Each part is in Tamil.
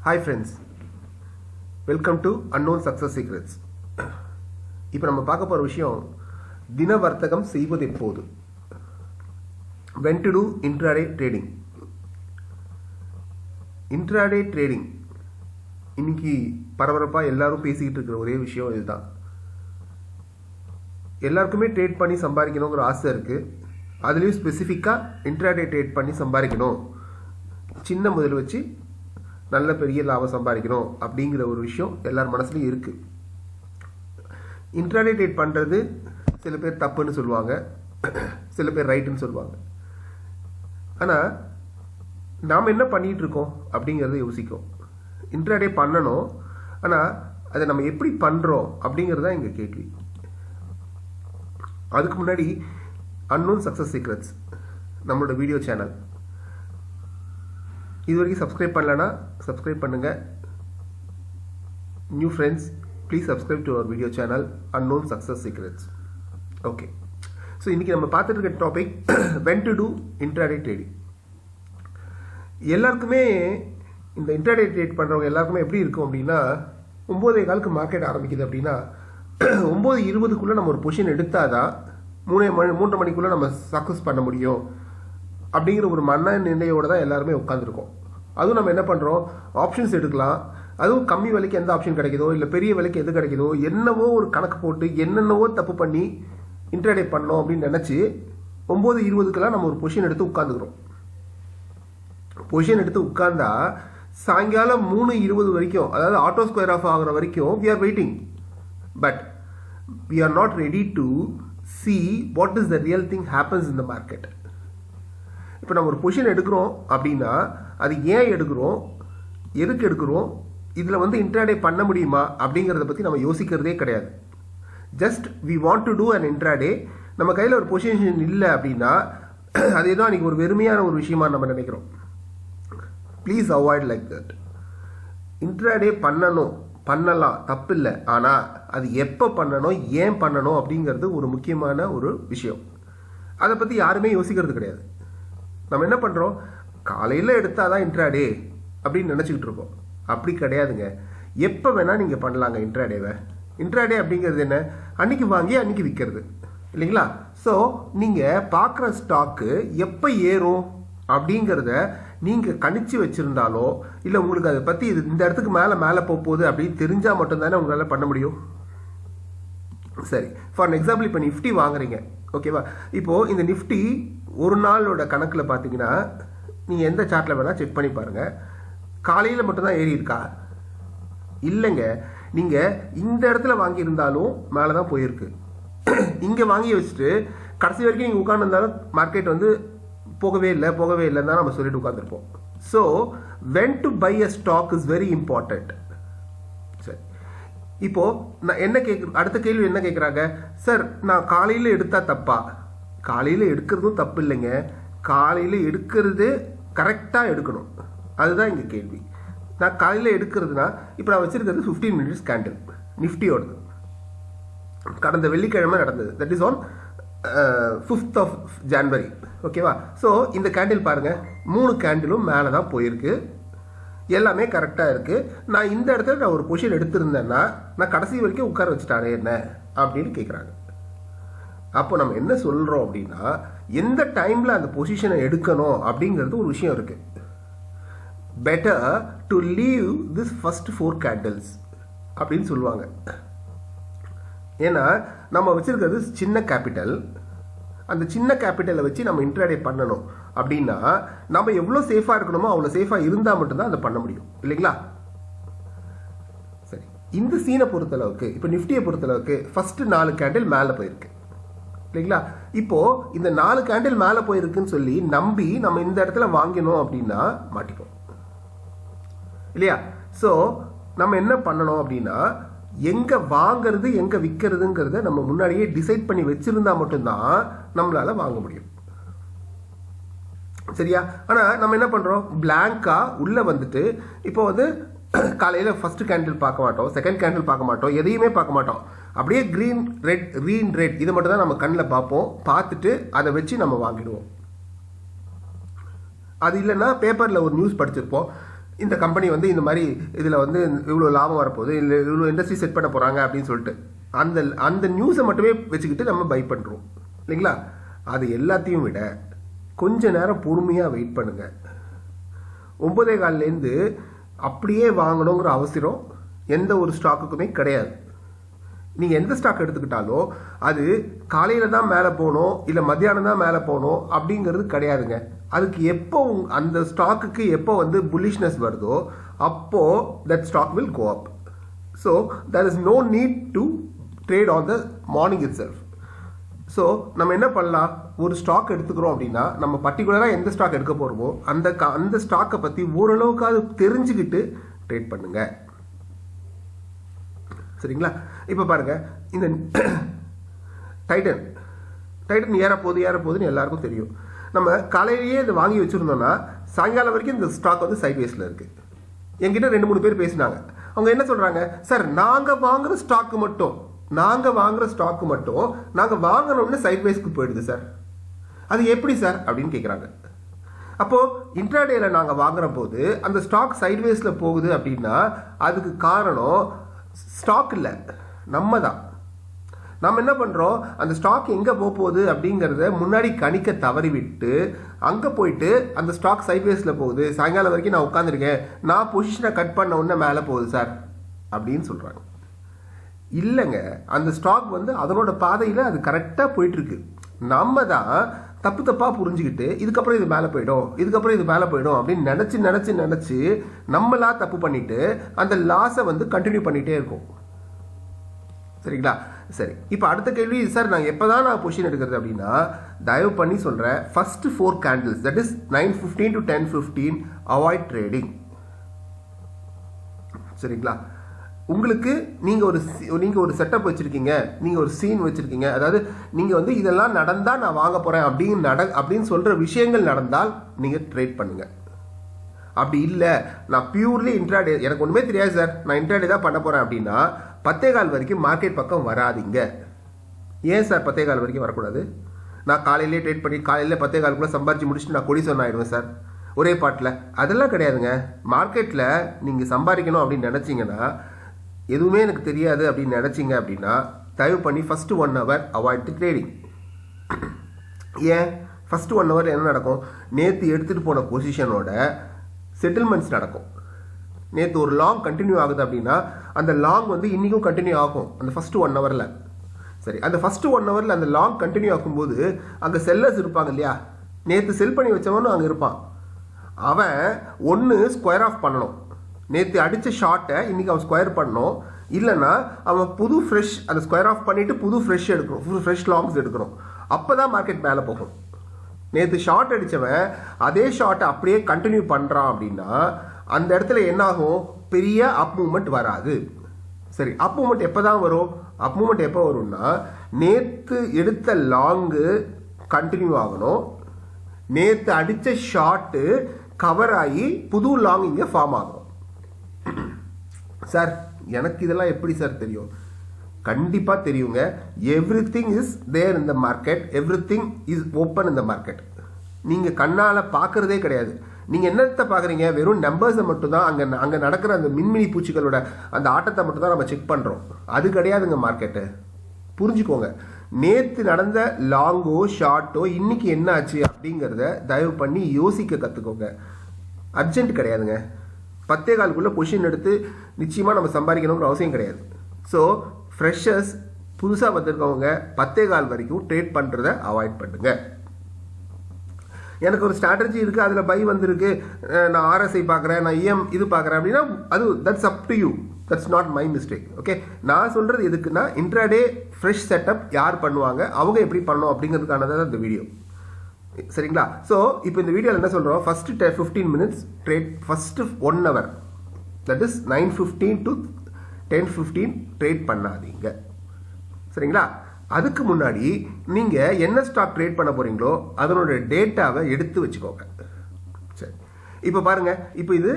Hi friends, welcome to Unknown Success Secrets. இப்போ நம்ம பார்க்க போகிற விஷயம் தின வர்த்தகம் செய்வது எப்போது. When to do intraday trading. Intraday trading இன்னைக்கு பரபரப்பாக எல்லாரும் பேசிக்கிட்டு இருக்கிற ஒரே விஷயம் இதுதான். எல்லாருக்குமே ட்ரேட் பண்ணி சம்பாதிக்கணுங்கிற ஆசை இருக்குது. அதுலேயும் ஸ்பெசிஃபிக்காக இன்ட்ராடே ட்ரேட் பண்ணி சம்பாதிக்கணும், சின்ன முதல் வச்சு நல்ல பெரிய லாபம் சம்பாதிக்கணும் அப்படிங்கிற ஒரு விஷயம் எல்லார் மனசுலையும் இருக்குது. இன்ட்ராடே ட்ரேட் பண்ணுறது சில பேர் தப்புன்னு சொல்லுவாங்க, சில பேர் ரைட்டுன்னு சொல்லுவாங்க. ஆனால் நாம் என்ன பண்ணிகிட்டு இருக்கோம் அப்படிங்கிறத யோசிக்கும். இன்ட்ராடே பண்ணணும், ஆனால் அதை நம்ம எப்படி பண்ணுறோம் அப்படிங்கிறது தான் எங்கள் கேள்வி. அதுக்கு முன்னாடி அன்னோன் சக்ஸஸ் சீக்ரெட்ஸ் நம்மளோட வீடியோ சேனல் இது வரைக்கும் சப்ஸ்கிரைப் பண்ணலன்னா சப்ஸ்கிரைப் பண்ணுங்கள். New friends, please subscribe to our video channel unknown success secrets. Okay, so இன்றைக்கி நம்ம பார்த்துட்டு இருக்க topic when to do intraday trading. எல்லாருக்குமே இந்த இன்ட்ராடே ட்ரேட் பண்ணுறவங்க எல்லாருக்குமே எப்படி இருக்கும் அப்படின்னா, 9:15 மார்க்கெட் ஆரம்பிக்குது அப்படின்னா 9:20 நம்ம ஒரு பொசிஷன் எடுத்தால் தான் 3 மணிக்குள்ளே நம்ம சக்ஸஸ் பண்ண முடியும் அப்படிங்கிற ஒரு மனநிலையோடு தான் எல்லாருமே உட்காந்துருக்கோம். அதுவும் நம்ம என்ன பண்ணுறோம், ஆப்ஷன்ஸ் எடுக்கலாம். அதுவும் கம்மி விலைக்கு எந்த ஆப்ஷன் கிடைக்குதோ இல்லை பெரிய விலைக்கு எது கிடைக்குதோ என்னவோ ஒரு கணக்கு போட்டு என்னென்னவோ தப்பு பண்ணி இன்ட்ராடே பண்ணோம் அப்படின்னு நினச்சி 9:20 நம்ம ஒரு பொசிஷன் எடுத்து உட்காந்துக்கிறோம். பொசிஷன் எடுத்து உட்கார்ந்தா சாயங்காலம் 3:20 வரைக்கும், அதாவது ஆட்டோ ஸ்கொயர் ஆஃப் ஆகிற வரைக்கும் we are waiting, but we are not ready to see what is the real thing happens in the market. இப்போ நம்ம ஒரு பொசிஷன் எடுக்கிறோம் அப்படின்னா அது ஏன் எடுக்கிறோம், எதுக்கு எடுக்கிறோம், இதில் இன்ட்ராடே பண்ண முடியுமா அப்படிங்கிறத பற்றி நம்ம யோசிக்கிறதே கிடையாது. Just we want to do an intraday. நம்ம கையில் ஒரு பொசிஷன் இல்லை அப்படின்னா அது ஏதோ அன்றைக்கி ஒரு வெறுமையான ஒரு விஷயமா நம்ம நினைக்கிறோம். Please avoid like that. Intraday பண்ணலாம், தப்பு இல்லை. ஆனால் அது எப்போ பண்ணணும், ஏன் பண்ணணும் அப்படிங்கிறது ஒரு முக்கியமான ஒரு விஷயம். அதை பற்றி யாருமே யோசிக்கிறது கிடையாது. நம்ம என்ன பண்ணுறோம், காலையில் எடுத்தால் தான் இன்ட்ராடே அப்படின்னு நினச்சிக்கிட்டு இருக்கோம். அப்படி கிடையாதுங்க. எப்போ வேணால் நீங்கள் பண்ணலாங்க இன்ட்ராடேவை. இன்ட்ராடே அப்படிங்கிறது என்ன, அன்றைக்கி வாங்கி அன்றைக்கி விற்கிறது இல்லைங்களா? ஸோ நீங்கள் பார்க்குற ஸ்டாக்கு எப்போ ஏறும் அப்படிங்கிறத நீங்கள் கணிச்சு வச்சுருந்தாலோ இல்லை உங்களுக்கு அதை பற்றி இந்த இடத்துக்கு மேலே போகுது அப்படின்னு தெரிஞ்சால் மட்டும்தானே உங்களால் பண்ண முடியும். சரி, ஃபார் எக்ஸாம்பிள் இப்போ நிஃப்டி வாங்குறீங்க, ஓகேவா? இப்போது இந்த நிஃப்டி ஒரு நாளோட கணக்கில் பார்த்தீங்கன்னா நீங்கள் எந்த சார்ட்டில் வேணால் செக் பண்ணி பாருங்கள். காலையில் மட்டும்தான் ஏறி இருக்கா? இல்லைங்க, நீங்கள் இந்த இடத்துல வாங்கியிருந்தாலும் மேலே தான் போயிருக்கு. இங்கே வாங்கி வச்சுட்டு கடைசி வரைக்கும் நீங்கள் உட்காந்துருந்தாலும் மார்க்கெட் போகவே இல்லைன்னு தான் நம்ம சொல்லிட்டு உட்காந்துருப்போம். So when to buy a stock is very important. சரி, இப்போது நான் என்ன அடுத்த கேள்வி என்ன கேட்குறாங்க, சார் நான் காலையில் எடுத்தால் தப்பா? காலையில் எடுக்கிறதும் தப்பு இல்லைங்க, காலையில் எடுக்கிறது கரெக்டாக எடுக்கணும், அதுதான் இங்கே கேள்வி. நான் காலையில் எடுக்கிறதுனா இப்போ நான் வச்சுருக்கிறது 15 மினிட்ஸ் கேண்டில் நிஃப்டியோடது, கடந்த வெள்ளிக்கிழமை நடந்தது. That is on 5th of January, ஓகேவா? ஸோ இந்த கேண்டில் பாருங்கள், 3 கேண்டிலும் மேலே தான் போயிருக்கு, எல்லாமே கரெக்டாக இருக்குது. நான் இந்த இடத்துல நான் ஒரு பொசிஷன் எடுத்திருந்தேன்னா நான் கடைசி வரைக்கும் உட்கார வச்சுட்டானே என்ன அப்படின்னு கேட்குறாங்க. அப்போ நம்ம என்ன சொல்கிறோம் அப்படின்னா, எந்த டைமில் அந்த பொசிஷனை எடுக்கணும் அப்படிங்கிறது ஒரு விஷயம் இருக்குது. Better to leave this first 4 candles அப்படின்னு சொல்லுவாங்க. ஏன்னா நம்ம வச்சுருக்கிறது சின்ன கேபிட்டல், அந்த சின்ன கேபிட்டலை வச்சு நம்ம இன்ட்ராடே பண்ணணும் அப்படின்னா நம்ம எவ்வளோ சேஃபாக இருக்கணுமோ அவ்வளோ சேஃபாக இருந்தால் மட்டும்தான் அதை பண்ண முடியும் இல்லைங்களா? சரி, இந்த சீனை பொறுத்தளவுக்கு இப்போ நிஃப்டியை பொறுத்தளவுக்கு ஃபஸ்ட்டு 4 கேண்டில் மேலே போயிருக்கு இல்லைங்களா? இப்போது இந்த 4 கேண்டில் மேலே போயிருக்குன்னு சொல்லி நம்பி நம்ம இந்த இடத்துல வாங்கினோம் அப்படின்னா மாட்டிப்போம் இல்லையா? ஸோ நம்ம என்ன பண்ணணும் அப்படின்னா, எங்கே வாங்கிறது எங்கே விற்கிறதுங்கிறத நம்ம முன்னாடியே டிசைட் பண்ணி வச்சுருந்தா மட்டும்தான் நம்மளால் வாங்க முடியும். சரியா? ஆனால் நம்ம என்ன பண்ணுறோம், பிளாங்காக உள்ளே வந்துட்டு இப்போ காலையில் ஃபஸ்ட்டு கேண்டில் பார்க்க மாட்டோம், செகண்ட் கேண்டில் பார்க்க மாட்டோம், எதையுமே பார்க்க மாட்டோம். அப்படியே க்ரீன் ரெட் இது மட்டும் தான் நம்ம கண்ணில் பார்ப்போம். பார்த்துட்டு அதை வச்சு நம்ம வாங்கிடுவோம். அது இல்லைன்னா பேப்பரில் ஒரு நியூஸ் படிச்சிருப்போம், இந்த கம்பெனி வந்து இந்த மாதிரி இதில் வந்து இவ்வளோ லாபம் வரப்போகுது, இல்லை இவ்வளோ இண்டஸ்ட்ரி செட் பண்ண போகிறாங்க அப்படின்னு சொல்லிட்டு அந்த அந்த நியூஸை மட்டுமே வச்சுக்கிட்டு நம்ம பை பண்ணுறோம் இல்லைங்களா. அது எல்லாத்தையும் விட கொஞ்ச நேரம் பொறுமையாக வெயிட் பண்ணுங்கள். 9:15லேருந்து அப்படியே வாங்கணுங்கிற அவசரம் எந்த ஒரு ஸ்டாக்குக்குமே கிடையாது. நீங்கள் எந்த ஸ்டாக் எடுத்துக்கிட்டாலும் அது காலையில் தான் மேலே போகணும் இல்லை மத்தியானம் தான் மேலே போகணும் அப்படிங்கிறது கிடையாதுங்க. அதுக்கு எப்போ அந்த ஸ்டாக்குக்கு எப்போ வந்து புல்லிஷ்னஸ் வருதோ அப்போ that stock will go up. So there is no need to trade on the morning itself. ஸோ நம்ம என்ன பண்ணலாம், ஒரு ஸ்டாக் எடுத்துக்கிறோம் அப்படின்னா நம்ம பர்டிகுலராக எந்த ஸ்டாக் எடுக்க போகிறோமோ அந்த ஸ்டாக்கை பற்றி ஓரளவுக்கு அது தெரிஞ்சுக்கிட்டு ட்ரேட் பண்ணுங்க. சரிங்களா. இப்போ பாருங்க, இந்த டைட்டன் ஏறப்போகுதுன்னு எல்லாருக்கும் தெரியும். நம்ம காலையிலேயே இதை வாங்கி வச்சுருந்தோம்னா சாயங்காலம் வரைக்கும் இந்த ஸ்டாக் வந்து சைட்வேஸில் இருக்குது. என்கிட்ட 2-3 பேர் பேசினாங்க. அவங்க என்ன சொல்கிறாங்க, சார் நாங்கள் வாங்குகிற ஸ்டாக்கு மட்டும் நாங்கள் வாங்கணும்னு சைட்வேஸ்க்கு போயிடுது சார், அது எப்படி சார் அப்படின்னு கேட்குறாங்க. அப்போது இன்ட்ராடேல நாங்கள் வாங்குற போது அந்த ஸ்டாக் சைட்வேஸில் போகுது அப்படின்னா அதுக்கு காரணம் ஸ்டாக் இல்லை, நம்ம தான். நம்ம என்ன பண்ணுறோம், அந்த ஸ்டாக் எங்கே போகுது அப்படிங்கிறத முன்னாடி கணிக்க தவறிவிட்டு அங்கே போயிட்டு அந்த ஸ்டாக் சைட்வேஸில் போகுது, சாயங்காலம் வரைக்கும் நான் உட்காந்துருக்கேன், நான் பொசிஷனை கட் பண்ண உடனே மேலே போகுது சார் அப்படின்னு சொல்கிறாங்க. இல்லைங்க, அந்த ஸ்டாக் வந்து அதனோட பாதையில் அது கரெக்டாக போயிட்டுருக்கு. நம்ம தான் தப்பாக புரிஞ்சுக்கிட்டு இதுக்கப்புறம் இது மேலே போயிடும் அப்படின்னு நினச்சி நம்மளா தப்பு பண்ணிட்டு அந்த லாஸை வந்து கண்டினியூ பண்ணிகிட்டே இருக்கோம். சரிங்களா. சரி, இப்போ அடுத்த கேள்வி, சார் நான் எப்போ தான் பொசிஷன் எடுக்கிறது அப்படின்னா தயவு பண்ணி சொல்கிறேன், first 4 candles that is 9:15 to 10:15 avoid trading. சரிங்களா. உங்களுக்கு நீங்கள் ஒரு செட்டப் வச்சுருக்கீங்க, நீங்கள் ஒரு சீன் வச்சுருக்கீங்க, அதாவது நீங்கள் வந்து இதெல்லாம் நடந்தால் நான் வாங்க போகிறேன் அப்படின்னு சொல்கிற விஷயங்கள் நடந்தால் நீங்கள் ட்ரேட் பண்ணுங்கள். அப்படி இல்லை, நான் பியூர்லி இன்ட்ராடே, எனக்கு ஒன்றுமே தெரியாது சார், நான் இன்ட்ராடே தான் பண்ண போகிறேன் அப்படின்னா 10:15 வரைக்கும் மார்க்கெட் பக்கம் வராதிங்க. ஏன் சார் 10:15 வரைக்கும் வரக்கூடாது? நான் காலையிலே ட்ரேட் பண்ணி காலையில் 10:15 சம்பாரிச்சு முடிச்சுட்டு நான் கொடிசன் ஆகிடுவேன் சார் ஒரே பாட்டில். அதெல்லாம் கிடையாதுங்க. மார்க்கெட்டில் நீங்கள் சம்பாதிக்கணும் அப்படின்னு நினச்சிங்கன்னா, எதுவுமே எனக்கு தெரியாது அப்படின்னு நினச்சிங்க அப்படின்னா தயவு பண்ணி ஃபஸ்ட்டு 1 hour அவாய்ட் தி ட்ரேடிங். ஏன் ஃபஸ்ட்டு 1 hour என்ன நடக்கும், நேற்று எடுத்துகிட்டு போன பொசிஷனோட செட்டில்மெண்ட்ஸ் நடக்கும். நேற்று ஒரு லாங் கண்டினியூ ஆகுது அப்படின்னா அந்த லாங் வந்து இன்றைக்கும் கண்டினியூ ஆகும் அந்த ஃபஸ்ட்டு 1 hourல. சரி, அந்த ஃபஸ்ட்டு 1 hourல அந்த லாங் கண்டினியூ ஆகும்போது அங்கே செல்லர்ஸ் இருப்பாங்க இல்லையா, நேற்று செல் பண்ணி வச்சவனும் அங்கே இருப்பான். அவன் ஒன்று ஸ்கொயர் ஆஃப் பண்ணணும், நேற்று அடித்த ஷார்ட்டை இன்றைக்கி அவன் ஸ்கொயர் பண்ணணும், இல்லைன்னா அவன் புது ஃப்ரெஷ் அதை ஸ்கொயர் ஆஃப் பண்ணிவிட்டு புது ஃப்ரெஷ் எடுக்கணும், ஃப்ரெஷ் லாங்ஸ் எடுக்கணும். அப்போ தான் மார்க்கெட் மேலே போகும். நேற்று ஷார்ட் அடித்தவன் அதே ஷார்ட்டை அப்படியே கண்டினியூ பண்ணுறான் அப்படின்னா அந்த இடத்துல என்ன ஆகும், பெரிய அப் மூவ்மெண்ட் வராது. சரி, அப் மூவ்மெண்ட் எப்போ தான் வரும், அப் மூவ்மெண்ட் எப்போ வரும்னா நேற்று எடுத்த லாங்கு கண்டினியூ ஆகணும், நேற்று அடித்த ஷார்ட்டு கவர் ஆகி புது லாங் இங்கே ஃபார்ம் ஆகும். சார் எனக்கு இதெல்லாம் எப்படி சார் தெரியும்? கண்டிப்பாக தெரியுங்க. Everything is there in the market, everything is open in the market. நீங்கள் கண்ணால் பார்க்குறதே கிடையாது. நீங்கள் என்னத்தை பார்க்குறீங்க, வெறும் நம்பர்ஸை மட்டும்தான், அங்கே நடக்கிற அந்த மின்மினி பூச்சிகளோட அந்த ஆட்டத்தை மட்டும் தான் நம்ம செக் பண்ணுறோம். அது கிடையாதுங்க மார்க்கெட்டு. புரிஞ்சுக்கோங்க. நேற்று நடந்த லாங்கோ ஷார்ட்டோ இன்னைக்கு என்ன ஆச்சு அப்படிங்கிறத தயவு பண்ணி யோசிக்க கற்றுக்கோங்க. அர்ஜென்ட் கிடையாதுங்க. 10:15 பொசிஷன் எடுத்து நிச்சயமாக நம்ம சம்பாதிக்கணுங்கிற அவசியம் கிடையாது. ஸோ ஃப்ரெஷர்ஸ் புதுசாக வந்திருக்கவங்க 10:15 வரைக்கும் ட்ரேட் பண்ணுறத அவாய்ட் பண்ணுங்க. எனக்கு ஒரு ஸ்ட்ராட்டஜி இருக்குது, அதில் பை வந்திருக்கு, நான் ஆர்எஸ்ஐ பார்க்குறேன், நான் இஎம் இது பார்க்குறேன் அப்படின்னா அது that's up to you, that's not my mistake. Okay, நான் சொல்கிறது எதுக்குன்னா இன்ட்ராடே ஃப்ரெஷ் செட்டப் யார் பண்ணுவாங்க, அவங்க எப்படி பண்ணணும் அப்படிங்கிறதுக்கானதான் இந்த வீடியோ. சரிங்களா. ஸோ இப்போ இந்த வீடியோவில் என்ன சொல்கிறோம், first 15 minutes trade, first 1 hour that is 9:15 to 10:15 trade பண்ணாதீங்க. சரிங்களா. அதுக்கு முன்னாடி நீங்கள் என்ன ஸ்டாக் ட்ரேட் பண்ண போகிறீங்களோ அதனோட டேட்டாவை எடுத்து வச்சுக்கோங்க. சரி, இப்போ பாருங்கள், இப்போ இது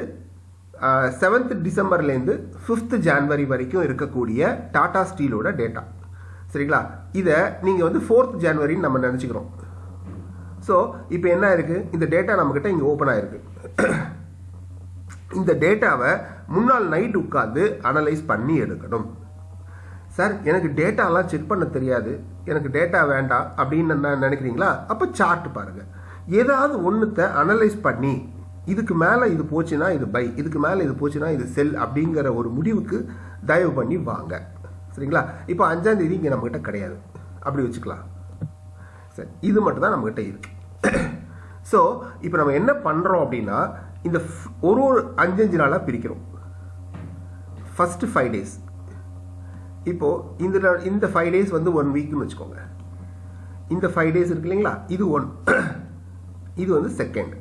7th Decemberலேருந்து 5th January வரைக்கும் இருக்கக்கூடிய டாடா ஸ்டீலோட டேட்டா. சரிங்களா. இதை நீங்கள் வந்து 4th January நம்ம நினச்சிக்கிறோம். ஸோ இப்போ என்ன இருக்குது, இந்த டேட்டா நம்மக்கிட்ட இங்கே ஓப்பன் ஆகிருக்கு. இந்த டேட்டாவை முன்னாள் நைட் உட்காந்து அனலைஸ் பண்ணி எடுக்கணும். சார் எனக்கு டேட்டாலாம் செக் பண்ண தெரியாது, எனக்கு டேட்டா வேண்டாம் அப்படின்னு நினைக்கிறீங்களா? அப்போ சார்ட் பாருங்கள். ஏதாவது ஒன்றுத்தை அனலைஸ் பண்ணி இதுக்கு மேலே இது போச்சுன்னா இது பை, இதுக்கு மேலே இது போச்சுன்னா இது செல் அப்படிங்கிற ஒரு முடிவுக்கு தயவு பண்ணி வாங்க. சரிங்களா? இப்போ 5ஆம் தேதி இங்கே நம்மகிட்ட கிடையாது, அப்படி வச்சுக்கலாம். சரி, இது மட்டும் தான் நம்மகிட்ட இருக்கு. ஸோ இப்போ நம்ம என்ன பண்ணுறோம் அப்படின்னா, இந்த ஒரு 5 நாளாக பிரிக்கிறோம். First 5 days. இப்போ இந்த 5 days வந்து 1 வீக்னு வச்சுக்கோங்க. இந்த 5 days இருக்கு இல்லைங்களா, இது 1, இது வந்து செகண்ட்.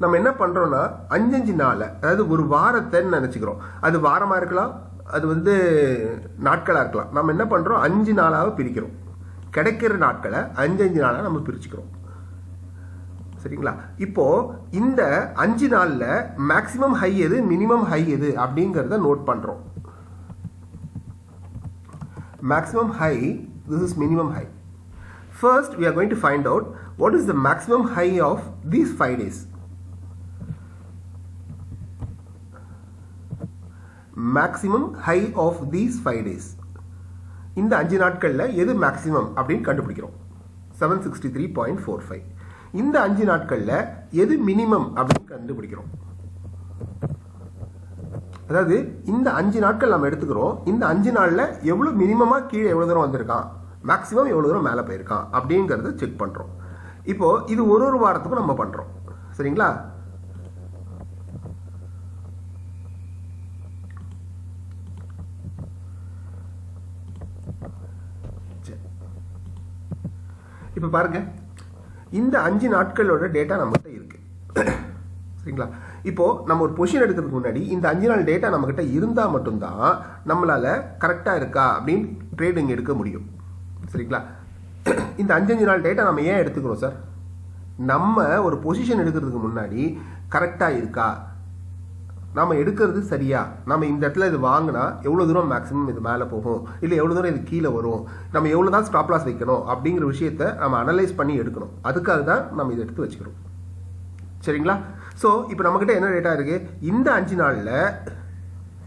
நம்ம என்ன பண்றோம்னா 5 நாள், அதாவது ஒரு வாரத்தை நினைச்சுக்கிறோம். அது வாரமா இருக்கலாம், அது வந்து நாட்களா இருக்கலாம். நம்ம என்ன பண்றோம், 5 நாளாக பிரிக்கிறோம். கிடைக்கிற நாட்களை 5 நாளாக நம்ம பிரிச்சுக்கிறோம். சரிங்களா? இப்போ இந்த 5 நாள்ல மேக்ஸிமம் ஹை எது, மினிமம் ஹை எது அப்படிங்கறத நோட் பண்றோம். Maximum high, this is minimum high. First we are going to find out what is the maximum high of these 5 days. Maximum high of these 5 days. இந்த 5 நாட்கள்ல எது மேக்ஸிமம் அப்படின்னு கண்டுபிடிக்கிறோம். 763.45. இந்த 5 நாட்கள்ல எது மினிமம் அப்படின்னு கண்டுபிடிக்கிறோம். அதாவது இந்த 5 நாட்கள் நம்ம எடுத்துக்கிறோம். இந்த 5 நாள்ல எவ்வளவு மினிமமா கீழே எவ்வளவு தூரம் வந்திருக்கான், மேக்ஸிமம் எவ்வளவு தூரம் மேலே போயிருக்கான் அப்படிங்கறத செக் பண்றோம். இப்போ இது ஒரு வாரத்துக்கும் நம்ம பண்றோம். சரிங்களா? இப்போ பாருங்க, இந்த 5 நாட்களோட டேட்டா நம்மகிட்ட இருக்கு. சரிங்களா? இப்போ நம்ம ஒரு பொசிஷன் எடுக்கிறதுக்கு முன்னாடி இந்த 5 நாள் டேட்டா நம்ம கிட்ட இருந்தா மட்டும்தான் நம்மளால கரெக்டா இருக்கா அப்படின்னு ட்ரேடிங் எடுக்க முடியும். சரிங்களா? இந்த 5 நாள் டேட்டா நம்ம ஏன் எடுத்துக்கிறோம் சார்? நம்ம ஒரு பொசிஷன் எடுக்கிறதுக்கு முன்னாடி கரெக்டா இருக்கா, நாம எடுக்கிறது சரியா, நம்ம இந்த இடத்துல இது வாங்கினா எவ்வளவு தூரம் மேக்ஸிமம் இது மேலே போகும், இல்லை எவ்வளவு தூரம் இது கீழே வரும், நம்ம எவ்வளவு தான் ஸ்டாப் லாஸ் வைக்கணும் அப்படிங்கிற விஷயத்த நம்ம அனலைஸ் பண்ணி எடுக்கணும். அதுக்காக தான் நம்ம இதை எடுத்து வச்சுக்கிறோம். சரிங்களா? ஸோ இப்போ நம்மகிட்ட என்ன டேட்டா இருக்கு, இந்த 5 நாளில்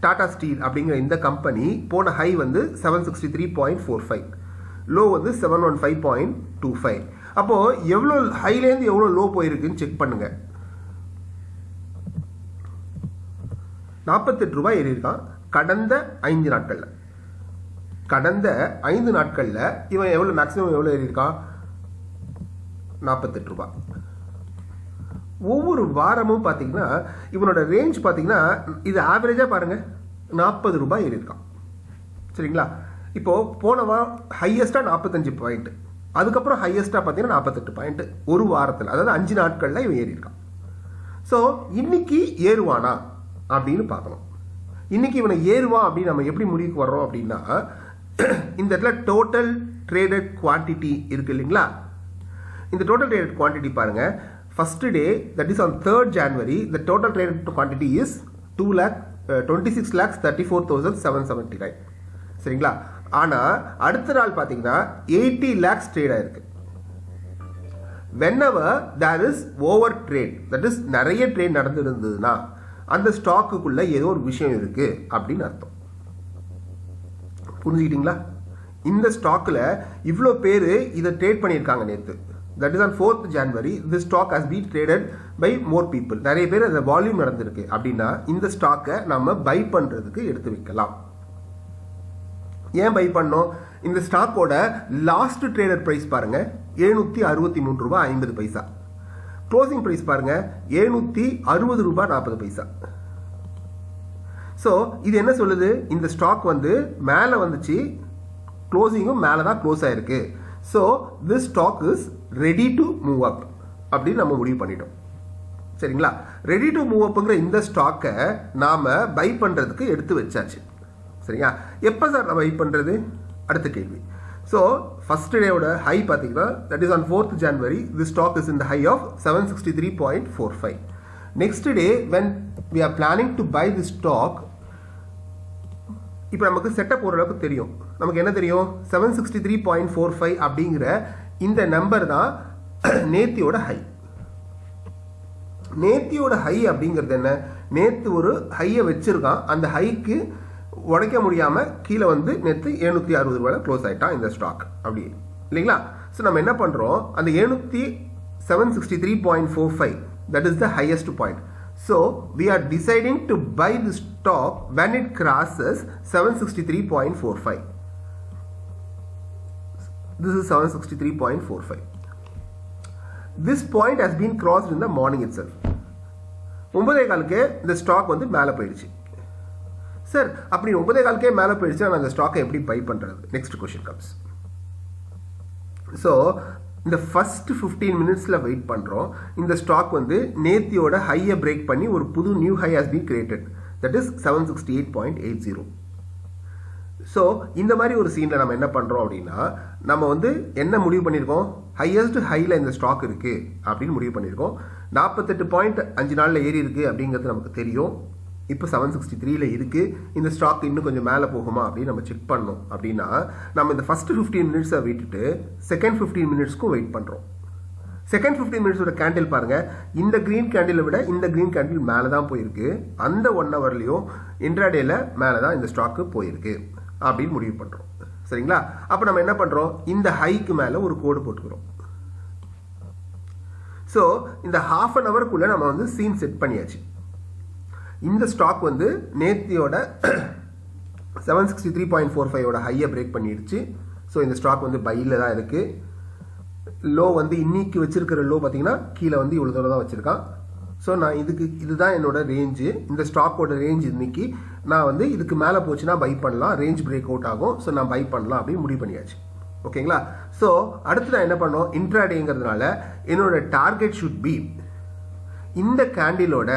டாடா ஸ்டீல் அப்படிங்கிற இந்த கம்பெனி போன ஹை வந்து 763.45, லோ வந்து 715.25. அப்போ எவ்வளோ ஹைலேருந்து எவ்வளோ லோ போயிருக்குன்னு செக் பண்ணுங்க. 48 ரூபாய் ஏறி இருக்கான் கடந்த 5 நாட்கள்ல. கடந்த 5 நாட்கள்ல இவன் எவ்வளவு மேக்ஸிமம் எவ்வளவு ஏறி இருக்கான், 48 ரூபாய். ஒவ்வொரு வாரமும் பாத்தீங்கன்னா இவனோட ரேஞ்ச் பாத்தீங்கன்னா இது ஆவரேஜா பாருங்க 40 ரூபாய் ஏறி இருக்கான். சரிங்களா? இப்போ போன வாரம் ஹையஸ்டா 45 பாயிண்ட், அதுக்கப்புறம் ஹையஸ்டா பாத்தீங்கன்னா 48 பாயிண்ட் ஒரு வாரத்தில், அதாவது 5 நாட்கள்ல இவன் ஏறி இருக்கான். ஸோ இன்னைக்கு ஏறுவானா அப்படின்னு பார்க்கணும். இன்னைக்கு இவனை ஏறுவான் அப்படின்னு நம்ம எப்படி முடிவுக்கு வர்றோம் அப்படின்னா, இந்த இடத்துல டோட்டல் ட்ரேடட் குவான்டிட்டி இருக்கு இல்லைங்களா? இந்த டோட்டல் ட்ரேடட் குவான்டிட்டி பாருங்க, first day that is on 3rd January the total traded quantity is 26,34,779. சரிங்களா? ஆனா அடுத்த நாள் பாத்தீங்கன்னா 80 lakhs ட்ரேட் ஆயிருக்கு. whenever there is over trade, that is நிறைய ட்ரேட் நடந்திருந்ததுன்னா அந்த ஸ்டாக்குக்குள்ள ஏதோ ஒரு விஷயம் இருக்கு அப்படின்னு அர்த்தம். புரிஞ்சுக்கிட்டீங்களா? இந்த ஸ்டாக்ல இவ்வளோ பேர் இதை ட்ரேட் பண்ணியிருக்காங்க நேற்று. That is on 4th January this stock has been traded by more people. நிறைய பேர் அந்த வால்யூம் நடந்திருக்கு அப்படின்னா இந்த ஸ்டாக்கை நம்ம பை பண்றதுக்கு எடுத்து வைக்கலாம். ஏன் பை பண்ணோம்? இந்த ஸ்டாக்கோட லாஸ்ட் ட்ரேடட் பிரைஸ் பாருங்க 763 ரூபாய் 50 பைசா. க்ளோசிங் பிரைஸ் பாருங்க 760 ரூபாய் 40 பைசா. ஸோ இது என்ன சொல்லுது? இந்த ஸ்டாக் வந்து மேலே வந்துச்சு, க்ளோசிங்கும் மேலே தான் க்ளோஸ் ஆயிருக்கு. So this stock is ready to move up அப்படின்னு நம்ம முடிவு பண்ணிட்டோம். சரிங்களா? ரெடி டு மூவ் அப்ங்கிற இந்த ஸ்டாக்கை நாம பை பண்றதுக்கு எடுத்து வச்சாச்சு. சரிங்களா? எப்போ சார் நம்ம பை பண்றது? அடுத்த கேள்வி. So first day oda high pathina, that is on 4th January, this stock is in the high of 763.45. Next day when we are planning to buy this stock, இப்போ நமக்கு செட்டப் ஓரளவுக்கு தெரியும். நமக்கு என்ன தெரியும்? 763.45 அப்படிங்கிற இந்த நம்பர் தான் நேத்தியோட ஹை. நேத்தியோட ஹை அப்படிங்கிறது என்ன, நேற்று ஒரு ஹையை வச்சிருக்கான், அந்த ஹைக்கு உடைக்க முடியாமல் கீழே வந்து நேற்று 760 ரூபாயில் க்ளோஸ் ஆகிட்டான் இந்த ஸ்டாக் அப்படி இல்லைங்களா. ஸோ நம்ம என்ன பண்ணுறோம், அந்த 763.45 that is the highest point. So we are deciding to buy the stock when it crosses 763.45. This is 763.45. This point has been crossed in the morning itself. 9:15 இந்த ஸ்டாக் வந்து மேலே போயிடுச்சு. சார் அப்படி 9:15 மேலே போயிடுச்சு, நான் அந்த ஸ்டாக்கை எப்படி பை பண்ணுறது? Next question comes. ஸோ இந்த ஃபர்ஸ்ட் 15 மினிட்ஸில் வெயிட் பண்ணுறோம். இந்த ஸ்டாக் வந்து நேத்தியோட ஹையை பிரேக் பண்ணி ஒரு புது new high has been created, that is 768.80. So இந்த மாதிரி ஒரு சீனில் நம்ம என்ன பண்ணுறோம் அப்படின்னா, நம்ம வந்து என்ன முடிவு பண்ணியிருக்கோம், ஹையஸ்ட் ஹையில் இந்த ஸ்டாக் இருக்குது அப்படின்னு முடிவு பண்ணியிருக்கோம். 48.5 நாளில் ஏறி இருக்குது அப்படிங்கிறது நமக்கு தெரியும். இப்போ 763ல் இருக்குது. இந்த ஸ்டாக் இன்னும் கொஞ்சம் மேலே போகுமா அப்படின்னு நம்ம செக் பண்ணோம். அப்படின்னா நம்ம இந்த ஃபஸ்ட்டு 15 மினிட்ஸை விட்டுட்டு செகண்ட் 15 மினிட்ஸ்க்கும் வெயிட் பண்ணுறோம். செகண்ட் 15 மினிட்ஸோட கேண்டில் பாருங்கள், இந்த க்ரீன் கேண்டிலை விட இந்த க்ரீன் கேண்டில் மேலே தான் போயிருக்கு. அந்த 1 ஹவர்லேயும் இன்ட்ராடேல மேலே தான் இந்த ஸ்டாக்கு போயிருக்கு அப்படின்னு முடிவு பண்ணுறோம். சரிங்களா. அப்போ நம்ம என்ன பண்ணுறோம், இந்த ஹைக்கு மேலே ஒரு கோடு போட்டுக்கிறோம். ஸோ இந்த ½ அன் ஹவருக்குள்ளே நம்ம வந்து சீன் செட் பண்ணியாச்சு. இந்த ஸ்டாக் வந்து நேத்தியோட 763.45 ஹையை பிரேக் பண்ணிடுச்சு. ஸோ இந்த ஸ்டாக் வந்து பையில் தான் இருக்குது. லோ வந்து இன்னைக்கு வச்சிருக்கிற லோ பார்த்தீங்கன்னா கீழே வந்து இவ்வளோ தூரம் தான் வச்சுருக்கான். ஸோ நான் இதுதான் என்னோட ரேஞ்சு. இந்த ஸ்டாக்கோட ரேஞ்ச் இன்னைக்கு நான் வந்து இதுக்கு மேலே போச்சுன்னா பை பண்ணலாம், ரேஞ்ச் பிரேக் அவுட் ஆகும். ஸோ நான் பை பண்ணலாம் அப்படின்னு முடிவு பண்ணியாச்சு. ஓகேங்களா. ஸோ அடுத்து நான் என்ன பண்ணோம், இன்ட்ராடேங்கிறதுனால என்னோட டார்கெட் ஷுட் பி இந்த கேண்டிலோட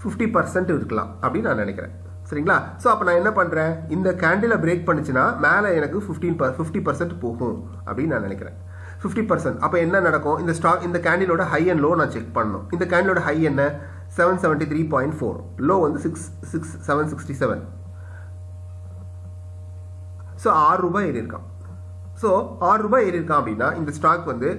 50% இருக்கலாம் அப்படின்னு நான் நினைக்கிறேன். சரிங்களா. ஸோ அப்போ நான் என்ன பண்ணுறேன், இந்த கேண்டிலை பிரேக் பண்ணிச்சுன்னா மேலே எனக்கு 50% போகும் அப்படின்னு நான் நினைக்கிறேன். 50%. அப்போ என்ன நடக்கும், இந்த ஸ்டாக் இந்த கேண்டிலோட ஹை அண்ட் லோ நான் செக் பண்ணணும். இந்த கேண்டிலோட ஹை என்ன 773.4, லோ வந்து 767. ஸோ 6 ரூபாய் ஏறி இருக்கான். ஸோ 6 ரூபாய் ஏறி இருக்கான் அப்படின்னா இந்த ஸ்டாக் வந்து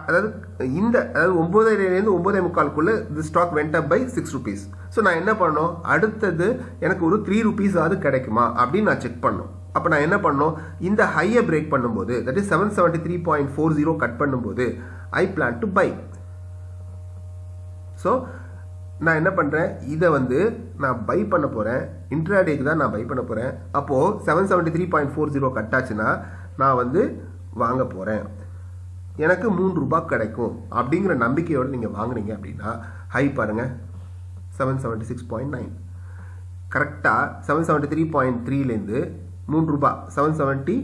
அதாவது 9:30 9:45 இந்த stock went up by 6 rupees. So நான் என்ன பண்ணோம், அடுத்தது எனக்கு ஒரு 3 rupees ஆகுது கிடைக்குமா அப்படின்னு நான் செக் பண்ணோம். அப்போ நான் என்ன பண்ணோம், இந்த ஹையை பிரேக் பண்ணும்போது தட் இஸ் 773.40 கட் பண்ணும்போது I plan to buy. So நான் என்ன பண்ணுறேன், இதை வந்து நான் பை பண்ண போகிறேன், இன்ட்ராடேக்கு தான் நான் பை பண்ண போகிறேன். அப்போது 773.40 கட் ஆச்சுன்னா நான் வந்து வாங்க போகிறேன், எனக்கு 3 ரூபாய் கிடைக்கும் அப்படிங்கிற நம்பிக்கையோடு நீங்கள் வாங்கினீங்க அப்படின்னா ஹை பாருங்கள் 776.9. கரெக்டாக 773.3லேருந்து 3 ரூபாய் 776.90.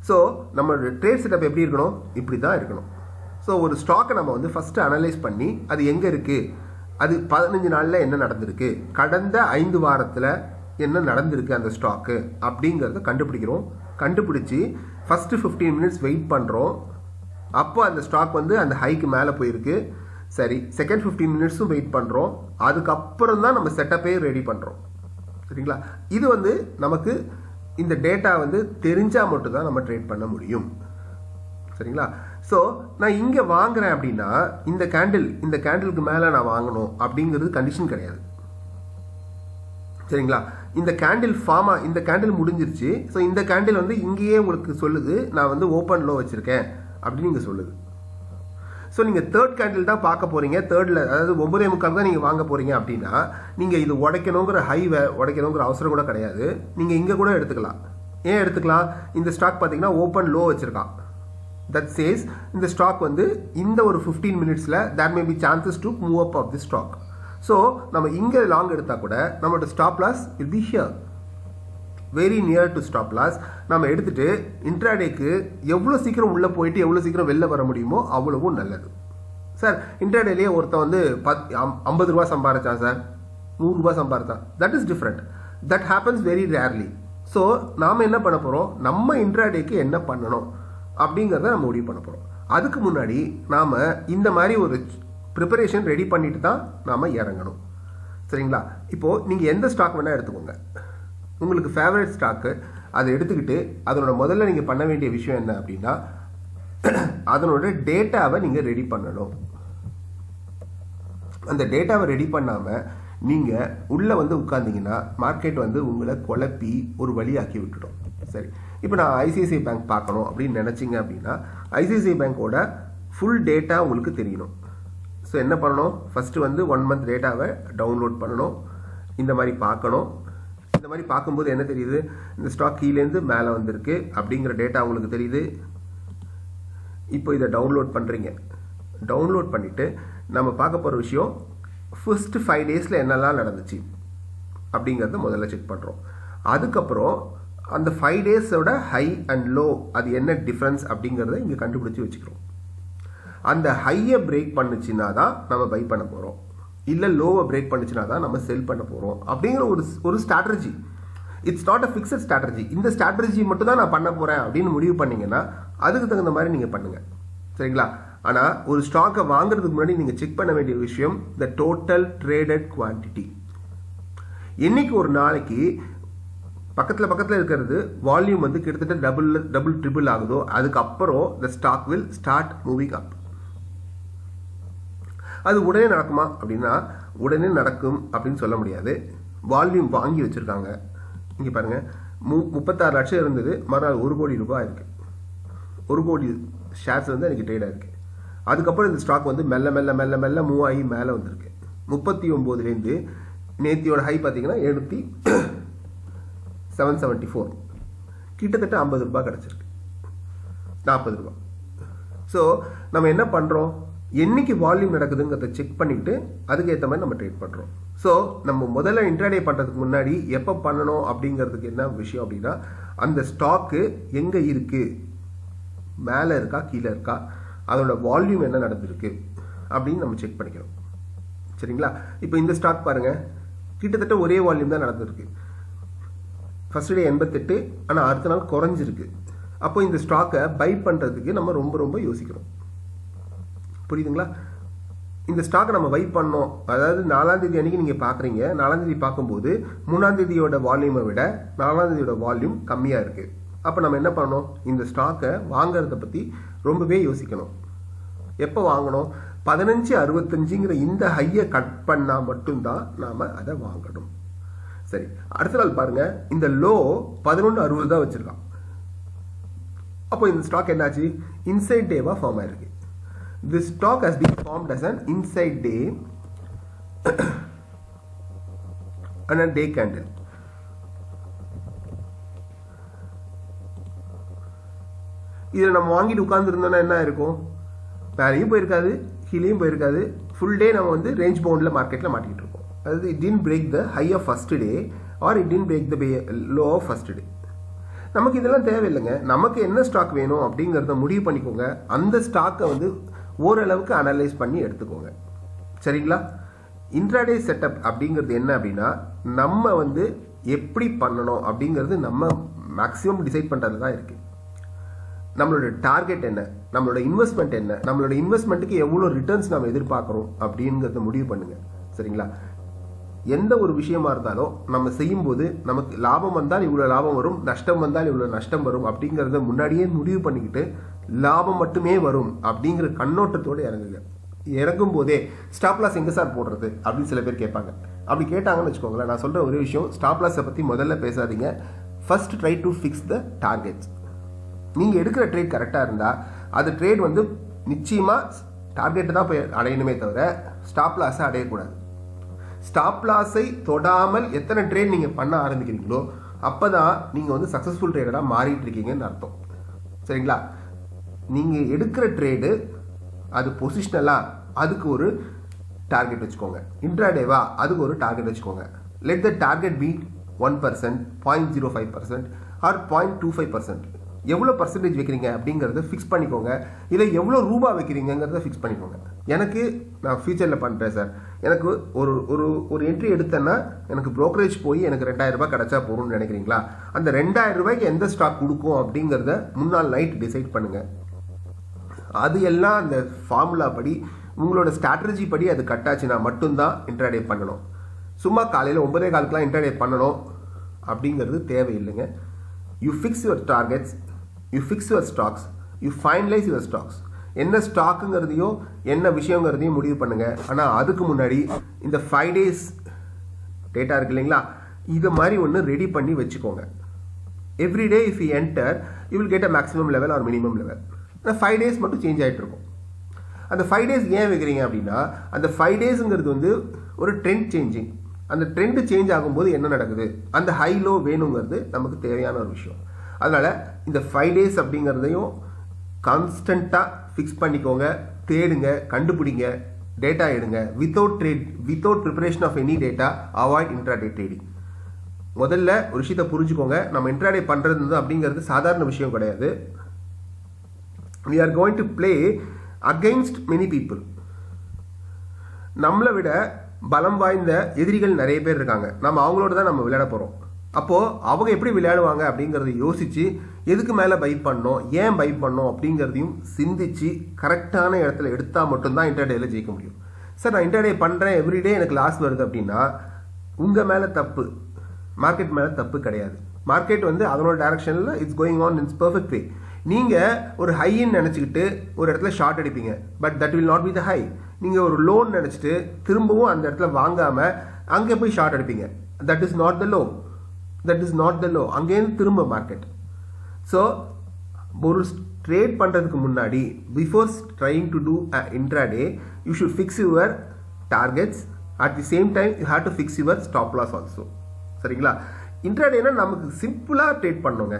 ஸோ நம்மளோட ட்ரேட் செட்டப் எப்படி இருக்கணும், இப்படி தான் இருக்கணும். ஸோ ஒரு ஸ்டாக்கை நம்ம வந்து ஃபஸ்ட்டு அனலைஸ் பண்ணி அது எங்கே இருக்குது, அது 15 நாளில் என்ன நடந்திருக்கு, கடந்த 5 வாரத்தில் என்ன நடந்திருக்கு அந்த ஸ்டாக்கு அப்படிங்கிறத கண்டுபிடிக்கிறோம். கண்டுபிடிச்சி ஃபஸ்ட்டு 15 மினிட்ஸ் வெயிட் பண்ணுறோம். அப்போ அந்த ஸ்டாக் வந்து அந்த ஹைக்கு மேலே போயிருக்கு. சரி, செகண்ட் 15 மினிட்ஸும் வெயிட் பண்ணுறோம். அதுக்கப்புறம் தான் நம்ம செட்டப்பே ரெடி பண்ணுறோம். சரிங்களா. இது வந்து நமக்கு இந்த டேட்டா வந்து தெரிஞ்சால் மட்டும்தான் நம்ம ட்ரேட் பண்ண முடியும். சரிங்களா. ஸோ நான் இங்கே வாங்குறேன் அப்படின்னா இந்த கேண்டிலுக்கு மேலே நான் வாங்கணும் அப்படிங்கிறது கண்டிஷன் கிடையாது. சரிங்களா. இந்த கேண்டில் முடிஞ்சிருச்சு. ஸோ இந்த கேண்டில் வந்து இங்கேயே உங்களுக்கு சொல்லுது நான் வந்து ஓப்பன் லோ வச்சுருக்கேன் அப்படின்னு நீங்கள் சொல்லுது. ஸோ நீங்கள் தேர்ட் கேண்டில் தான் பார்க்க போகிறீங்க. தேர்டில் அதாவது 9:45 தான் நீங்கள் வாங்க போகிறீங்க அப்படின்னா நீங்கள் இது உடைக்கணுங்கிற உடைக்கணுங்கிற அவசரம் கூட கிடையாது. நீங்கள் இங்கே கூட எடுத்துக்கலாம். ஏன் எடுத்துக்கலாம், இந்த ஸ்டாக் பார்த்தீங்கன்னா ஓப்பன் லோ வச்சுருக்கான். தட் சேஸ் இந்த ஸ்டாக் வந்து இந்த ஒரு 15 மினிட்ஸில் there may be chances to move up of the stock. So நம்ம இங்கே லாங் எடுத்தால் கூட நம்மளோட stop loss will be here very near to stop loss. நம்ம எடுத்துகிட்டு இன்ட்ராடேக்கு எவ்வளோ சீக்கிரம் உள்ளே போயிட்டு எவ்வளோ சீக்கிரம் வெளில வர முடியுமோ அவ்வளவும் நல்லது. சார் இன்ட்ராடேலேயே ஒருத்தன் வந்து 50 ரூபா சம்பாதிச்சான் சார், 100 ரூபா சம்பாதிச்சான், that is different. That happens very rarely. So நாம் என்ன பண்ண போகிறோம், நம்ம இன்ட்ராடேக்கு என்ன பண்ணணும் அப்படிங்கிறத நம்ம முடிவு பண்ண போகிறோம். அதுக்கு முன்னாடி நாம் இந்த மாதிரி ஒரு ப்ரிப்பரேஷன் ரெடி பண்ணிட்டு தான் நாம் இறங்கணும். சரிங்களா. இப்போது நீங்கள் எந்த ஸ்டாக் வேணால் எடுத்துக்கோங்க, உங்களுக்கு ஃபேவரட் ஸ்டாக்கு அதை எடுத்துக்கிட்டு அதனோட முதல்ல நீங்கள் பண்ண வேண்டிய விஷயம் என்ன அப்படின்னா அதனோட டேட்டாவை நீங்கள் ரெடி பண்ணணும். அந்த டேட்டாவை ரெடி பண்ணாமல் நீங்கள் உள்ளே வந்து உட்கார்ந்தீங்கன்னா மார்க்கெட் வந்து உங்களை குழப்பி ஒரு வழியாக்கி விட்டுடும். சரி, இப்போ நான் ஐசிஐசிஐ பேங்க் பார்க்கணும் அப்படின்னு நினச்சிங்க அப்படின்னா ஐசிஐசிஐ பேங்கோட ஃபுல் டேட்டா உங்களுக்கு தெரியணும். ஸோ என்ன பண்ணணும், ஃபஸ்ட்டு வந்து 1 month டேட்டாவை டவுன்லோட் பண்ணணும். இந்த மாதிரி பார்க்கணும். இந்த மாதிரி பார்க்கும்போது என்ன தெரியுது, இந்த ஸ்டாக் கீழேருந்து மேலே வந்திருக்கு அப்படிங்கிற டேட்டா உங்களுக்கு தெரியுது. இப்போ இதை டவுன்லோட் பண்ணுறீங்க. டவுன்லோட் பண்ணிவிட்டு நம்ம பார்க்க போகிற விஷயம் ஃபஸ்ட்டு 5 days என்னெல்லாம் நடந்துச்சு அப்படிங்கிறத முதல்ல செக் பண்ணுறோம். அதுக்கப்புறம் அந்த 5 days ஹை அண்ட் லோ அது என்ன டிஃப்ரென்ஸ் அப்படிங்கிறத இங்கே கண்டுபிடிச்சி வச்சுக்கிறோம். அந்த ஹையை பிரேக் பண்ணுச்சுன்னா தான் நம்ம பை பண்ண போகிறோம், இல்லை லோவை பிரேக் பண்ணுச்சுன்னா தான் நம்ம செல் பண்ண போகிறோம் அப்படிங்கிற ஒரு strategy. It's not a fixed strategy. இந்த ஸ்ட்ராட்டஜி மட்டும் தான் நான் பண்ண போகிறேன் அப்படின்னு முடிவு பண்ணிங்கன்னா அதுக்கு தகுந்த மாதிரி நீங்கள் பண்ணுங்கள். சரிங்களா? ஆனால் ஒரு ஸ்டாக்கை வாங்குறதுக்கு முன்னாடி நீங்கள் செக் பண்ண வேண்டிய விஷயம் த டோட்டல் ட்ரேடட் குவான்டிட்டி. இன்னைக்கு ஒரு நாளைக்கு பக்கத்தில் இருக்கிறது வால்யூம் வந்து கிட்டத்தட்ட டபுள் ட்ரிபிள் ஆகுதோ அதுக்கப்புறம் the stock will start moving up. அது உடனே நடக்குமா அப்படின்னா உடனே நடக்கும் அப்படின்னு சொல்ல முடியாது. வால்யூம் வாங்கி வச்சுருக்காங்க. இங்கே பாருங்கள், 36 லட்சம் இருந்தது, மறுநாள் 1 கோடி ரூபாய் இருக்குது. 1 கோடி ஷேர்ஸ் வந்து எனக்கு ட்ரேட் ஆயிருக்கு. அதுக்கப்புறம் இந்த ஸ்டாக் வந்து மெல்ல மெல்ல மெல்ல மெல்ல மூவ் ஆகி மேலே வந்திருக்கு. 39லேருந்து நேத்தியோட ஹை பார்த்தீங்கன்னா 774, கிட்டத்தட்ட 50 ரூபாய் கிடச்சிருக்கு, 40 ரூபாய். ஸோ நம்ம என்ன பண்ணுறோம், என்னைக்கு வால்யூம் நடக்குதுங்கிறத செக் பண்ணிவிட்டு அதுக்கேற்ற மாதிரி நம்ம ட்ரேட் பண்ணுறோம். ஸோ நம்ம முதல்ல இன்ட்ராடே பண்ணுறதுக்கு முன்னாடி எப்போ பண்ணணும் அப்படிங்கிறதுக்கு என்ன விஷயம் அப்படின்னா அந்த ஸ்டாக்கு எங்கே இருக்குது, மேலே இருக்கா கீழே இருக்கா, அதோட வால்யூம் என்ன நடந்திருக்கு அப்படின்னு நம்ம செக் பண்ணிக்கிறோம். சரிங்களா? இப்போ இந்த ஸ்டாக் பாருங்கள், கிட்டத்தட்ட ஒரே வால்யூம் தான் நடந்திருக்கு. ஃபர்ஸ்ட் டே 88, ஆனால் அடுத்த நாள் குறைஞ்சிருக்கு. அப்போ இந்த ஸ்டாக்கை பை பண்ணுறதுக்கு நம்ம ரொம்ப ரொம்ப யோசிக்கிறோம். புரியுதுங்களா? இந்த ஸ்டாக்கை நம்ம பை பண்ணோம், அதாவது 4ஆம் தேதி அன்றைக்கி நீங்கள் பார்க்குறீங்க. 4ஆம் தேதி பார்க்கும்போது 3ஆம் தேதியோட வால்யூமை விட 4ஆம் தேதியோட வால்யூம் கம்மியாக இருக்குது. அப்போ நம்ம என்ன பண்ணணும், இந்த ஸ்டாக்கை வாங்கிறத பற்றி ரொம்பவே யோசிக்கணும். எப்போ வாங்கணும், 15.65ங்கிற இந்த ஹையை கட் பண்ணால் மட்டும்தான் நாம் அதை வாங்கணும். சரி, அடுத்த நாள் பாருங்க, இந்த லோ 11.60 தான் வச்சிருக்கான். அப்போ இந்த ஸ்டாக் என்னாச்சு, இன்சைட் டேவா ஃபார்ம் ஆயிருக்கு. This stock has been formed as an inside day and a day candle. இதில் நம்ம வாங்கிட்டு உட்கார்ந்துருந்தோம்னா என்ன இருக்கும், மேலேயும் போயிருக்காது கீழேயும் போயிருக்காது. ஃபுல் டே நம்ம வந்து ரேஞ்ச் பவுண்டில் மார்க்கெட்டில் மாட்டிக்கிட்டு இருக்கோம். அதாவது it didn't break the high of first day or it didn't break the low of first day. நமக்கு இதெல்லாம் தேவையில்லைங்க. நமக்கு என்ன ஸ்டாக் வேணும் அப்படிங்கிறத முடிவு பண்ணிக்கோங்க. அந்த ஸ்டாக்கை வந்து ஓரளவுக்கு அனலைஸ் பண்ணி எடுத்துக்கோங்க. சரிங்களா? இன்ட்ராடே செட்டப் அப்படிங்கிறது என்ன அப்படின்னா நம்ம வந்து எப்படி பண்ணணும் அப்படிங்கிறது நம்ம மேக்ஸிமம் டிசைட் பண்ணுறது தான் இருக்குது. நம்மளோட டார்கெட் என்ன, நம்மளோட இன்வெஸ்ட்மெண்ட் என்ன, நம்மளோட இன்வெஸ்ட்மெண்ட்டுக்கு எவ்வளோ ரிட்டர்ன்ஸ் நம்ம எதிர்பார்க்குறோம் அப்படிங்கிறத முடிவு பண்ணுங்க. சரிங்களா? எந்த ஒரு விஷயமா இருந்தாலும் நம்ம செய்யும்போது நமக்கு லாபம் வந்தால் இவ்வளோ லாபம் வரும், நஷ்டம் வந்தால் இவ்வளோ நஷ்டம் வரும் அப்படிங்கிறத முன்னாடியே முடிவு பண்ணிக்கிட்டு லாபம் மட்டுமே வரும் அப்படிங்கிற கண்ணோட்டத்தோடு இறங்குங்க. இறங்கும் போதே ஸ்டாப் லாஸ் எங்கே சார் போடுறது அப்படின்னு சில பேர் கேட்பாங்க. அப்படி கேட்டாங்கன்னு வச்சுக்கோங்களேன், நான் சொல்கிற ஒரு விஷயம், ஸ்டாப் லாஸை பற்றி முதல்ல பேசாதீங்க. First try to fix the targets. நீங்கள் எடுக்கிற ட்ரேட் கரெக்டாக இருந்தால் அது ட்ரேட் வந்து நிச்சயமாக டார்கெட்டை தான் போய் அடையணுமே தவிர ஸ்டாப் லாஸை அடையக்கூடாது. ஸ்டாப் லாஸை தொடாமல் எத்தனை ட்ரேட் நீங்கள் பண்ண ஆரம்பிக்கிறீங்களோ அப்போ தான் நீங்கள் வந்து சக்ஸஸ்ஃபுல் ட்ரேடராக மாறிட்டு இருக்கீங்கன்னு அர்த்தம். சரிங்களா? நீங்கள் எடுக்கிற ட்ரேடு அது பொசிஷனலாக அதுக்கு ஒரு டார்கெட் வச்சுக்கோங்க. இன்ட்ராடேவா அதுக்கு ஒரு டார்கெட் வச்சுக்கோங்க. Let the target be 1%, 0.05% or 0.25%. எவ்வளோ பர்சன்டேஜ் வைக்கிறீங்க அப்படிங்கிறத ஃபிக்ஸ் பண்ணிக்கோங்க. இல்லை எவ்வளோ ரூபா வைக்கிறீங்கிறத ஃபிக்ஸ் பண்ணிக்கோங்க. எனக்கு நான் ஃபியூச்சரில் பண்ணுறேன் சார், எனக்கு ஒரு ஒரு ஒரு என்ட்ரி எடுத்தேன்னா எனக்கு ப்ரோக்கரேஜ் போய் எனக்கு 2000 ரூபாய் கிடச்சா போகணும்னு நினைக்கிறீங்களா? அந்த 2000 ரூபாய்க்கு எந்த ஸ்டாக் கொடுக்கும் அப்படிங்கிறத முன்னாள் நைட் டிசைட் பண்ணுங்கள். அது எல்லாம் அந்த ஃபார்முலா படி உங்களோட ஸ்ட்ராட்டஜி படி அது கட்டாச்சுன்னா மட்டும்தான் இன்ட்ராடே பண்ணணும். சும்மா காலையில் 9:15 இன்ட்ராடே பண்ணணும் அப்படிங்கிறது தேவையில்லைங்க. You fix your targets, you fix your stocks, you finalise your stocks. என்ன ஸ்டாக்குங்கிறதையும் என்ன விஷயங்கிறதையும் முடிவு பண்ணுங்க. ஆனால் அதுக்கு முன்னாடி இந்த 5 days டேட்டா இருக்கு இல்லைங்களா, இது மாதிரி ஒன்று ரெடி பண்ணி வச்சுக்கோங்க. Every day if you enter you will get a maximum level or minimum level. அந்த 5 days மட்டும் சேஞ்ச் ஆகிட்டு இருக்கும். அந்த 5 days ஏன் வைக்கிறீங்க அப்படின்னா, அந்த 5 daysங்கிறது வந்து ஒரு ட்ரெண்ட் சேஞ்சிங். அந்த ட்ரெண்ட் சேஞ்ச் ஆகும்போது என்ன நடக்குது, அந்த ஹை லோ வேணுங்கிறது நமக்கு தேவையான ஒரு விஷயம். அதனால் இந்த 5 days அப்படிங்கிறதையும் கான்ஸ்டண்ட்டாக ஃபிக்ஸ் பண்ணிக்கோங்க. தேடுங்க, கண்டுபிடிங்க, டேட்டா எடுங்க. Without preparation of any data avoid intraday trading. முதல்ல ஒரு விஷயத்தை புரிஞ்சுக்கோங்க, நம்ம இன்ட்ராடே பண்ணுறது அப்படிங்கிறது சாதாரண விஷயம் கிடையாது. we are going to play against many people. நம்மளை விட பலம் வாய்ந்த எதிரிகள் நிறைய பேர் இருக்காங்க. நம்ம அவங்களோட தான் நம்ம விளையாட போகிறோம். அப்போது அவங்க எப்படி விளையாடுவாங்க அப்படிங்கிறத யோசித்து எதுக்கு மேலே பை பண்ணோம், ஏன் பை பண்ணோம் அப்படிங்கிறதையும் சிந்திச்சு கரெக்டான இடத்துல எடுத்தால் மட்டும்தான் இன்டர்டேயில் ஜெயிக்க முடியும். சார் நான் இன்டர்டே பண்ணுறேன், எவ்ரிடே எனக்கு லாஸ் வருது அப்படின்னா உங்கள் மேலே தப்பு, மார்க்கெட் மேலே தப்பு கிடையாது. மார்க்கெட் வந்து அதனோட டைரக்ஷனில் it's going on it's perfect way. நீங்கள் ஒரு ஹைன்னு நினச்சிக்கிட்டு ஒரு இடத்துல ஷார்ட் அடிப்பீங்க, but that will not be the high. நீங்கள் ஒரு லோன் நினச்சிட்டு திரும்பவும் அந்த இடத்துல வாங்காமல் அங்கே போய் ஷார்ட் அடிப்பீங்க, that is not the low. That is not the low. அங்கேருந்து திரும்ப மார்க்கெட். ஸோ ஒரு ட்ரேட் பண்ணுறதுக்கு முன்னாடி before trying to do intraday you should fix your targets. At the same time you have to fix your stop loss also. சரிங்களா? இன்ட்ராடேனா நமக்கு சிம்பிளாக ட்ரேட் பண்ணோங்க.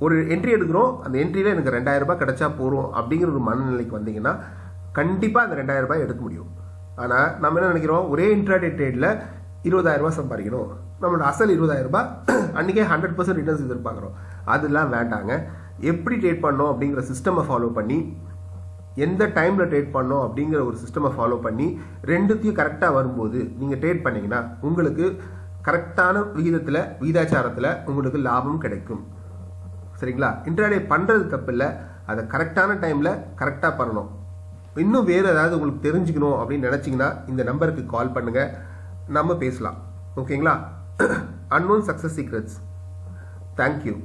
ஒரு என்ட்ரி எடுக்கிறோம், அந்த என்ட்ரியில் எனக்கு 2000 ரூபாய் கிடைச்சா போகிறோம் அப்படிங்கிற ஒரு மனநிலைக்கு வந்தீங்கன்னா கண்டிப்பாக அந்த 2000 ரூபாய் எடுக்க முடியும். ஆனால் நம்ம என்ன நினைக்கிறோம், ஒரே இன்ட்ராடே ட்ரேடில் 20,000 ரூபாய் சம்பாதிக்கணும், நம்மளோட அசல் 20,000 ரூபாய் அன்றைக்கே 100% ரிட்டர்ன்ஸ் எதிர்பார்க்குறோம். அதெல்லாம் வேண்டாங்க. எப்படி ட்ரேட் பண்ணோம் அப்படிங்கிற சிஸ்டமை ஃபாலோ பண்ணி, எந்த டைமில் ட்ரேட் பண்ணோம் அப்படிங்கிற ஒரு சிஸ்டமை ஃபாலோ பண்ணி ரெண்டுத்தையும் கரெக்டாக வரும்போது நீங்கள் ட்ரேட் பண்ணிங்கன்னா உங்களுக்கு கரெக்டான விகிதாச்சாரத்தில் உங்களுக்கு லாபம் கிடைக்கும். சரிங்களா? இன்ட்ராடே பண்ணுறது தப்பு இல்லை, அதை கரெக்டான டைமில் கரெக்டாக பண்ணணும். இன்னும் வேறு ஏதாவது உங்களுக்கு தெரிஞ்சுக்கணும் அப்படின்னு நினச்சிங்கன்னா இந்த நம்பருக்கு கால் பண்ணுங்கள், நம்ம பேசலாம். ஓகேங்களா? Unknown success secrets. தேங்க்யூ.